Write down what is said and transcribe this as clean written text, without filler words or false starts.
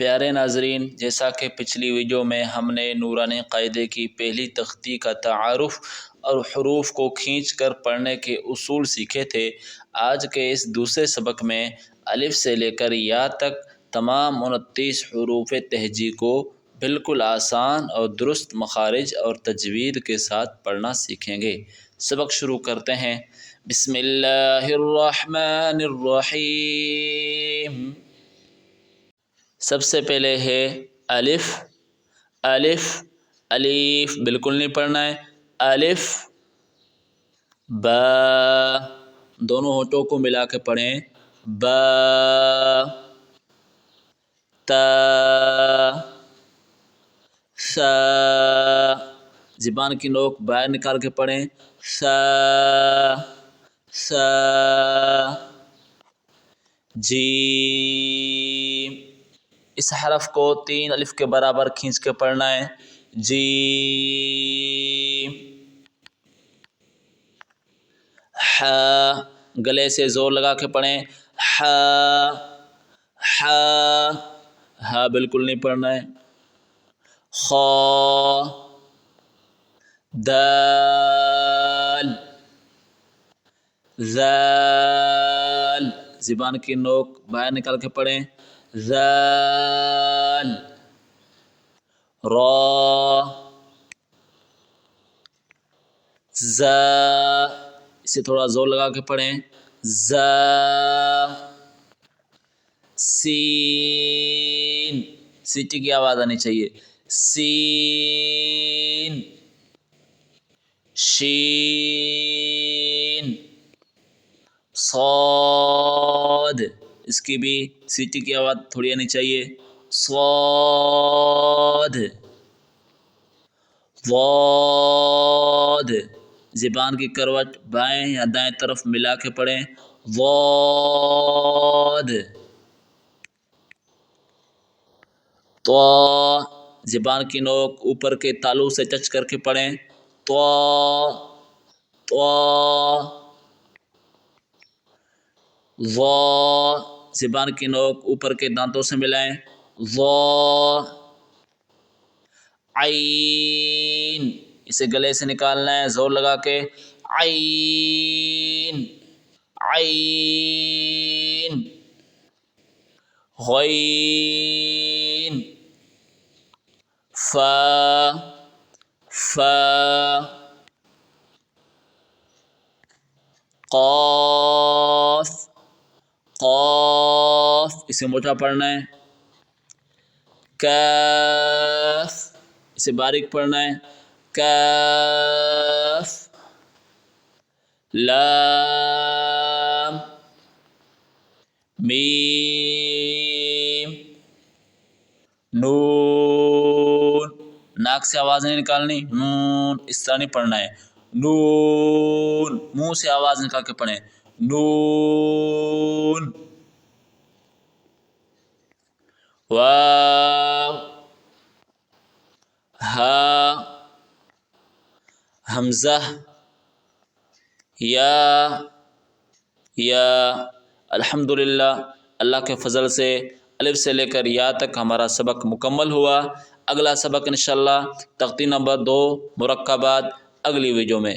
پیارے ناظرین، جیسا کہ پچھلی ویڈیو میں ہم نے نورانی قاعدے کی پہلی تختی کا تعارف اور حروف کو کھینچ کر پڑھنے کے اصول سیکھے تھے، آج کے اس دوسرے سبق میں الف سے لے کر یا تک تمام 29 حروف تہجی کو بالکل آسان اور درست مخارج اور تجوید کے ساتھ پڑھنا سیکھیں گے۔ سبق شروع کرتے ہیں۔ بسم اللہ الرحمن الرحیم۔ سب سے پہلے ہے الف، الف، الف بالکل نہیں پڑھنا ہے، الف، با، دونوں ہونٹوں کو ملا کے پڑھیں، با، تا، سا، زبان کی نوک باہر نکال کے پڑھیں، سا، سا، جیم، اس حرف کو 3 الف کے برابر کھینچ کے پڑھنا ہے، جیم، ح، گلے سے زور لگا کے پڑھیں، ح، ح، ح بالکل نہیں پڑھنا ہے، خا، دال، ذال، زبان کی نوک باہر نکال کے پڑھیں، ذال، را، زا، اسے تھوڑا زور لگا کے پڑھیں، زا، سین، سیٹی کی آواز آنی چاہیے، سین، شین، صاد، اس کی بھی سیٹی کی آواز تھوڑی آنی چاہیے، صاد، ضاد، زبان کی کروٹ بائیں یا دائیں طرف ملا کے پڑھیں، ضاد، طا، زبان کی نوک اوپر کے تالو سے ٹچ کر کے پڑھیں، طا، طا، ظا، زبان کی نوک اوپر کے دانتوں سے ملائیں، ظا، عین، اسے گلے سے نکالنا ہے زور لگا کے، عین، عین، غین، فا، فا، قاف، قاف، اسے موٹا پڑھنا ہے، کاف، اسے باریک پڑھنا ہے، کاف، لام، میم، نون، ناک سے آواز نہیں نکالنی، نون اس طرح نہیں پڑھنا ہے، نون، منہ سے آواز نکال کے پڑھیں، نون، واو، ہا، حمزہ، یا، یا۔ الحمدللہ، اللہ کے فضل سے الف سے لے کر یا تک ہمارا سبق مکمل ہوا۔ اگلا سبق انشاءاللہ تختی نمبر 2 مرکبات اگلی ویڈیو میں۔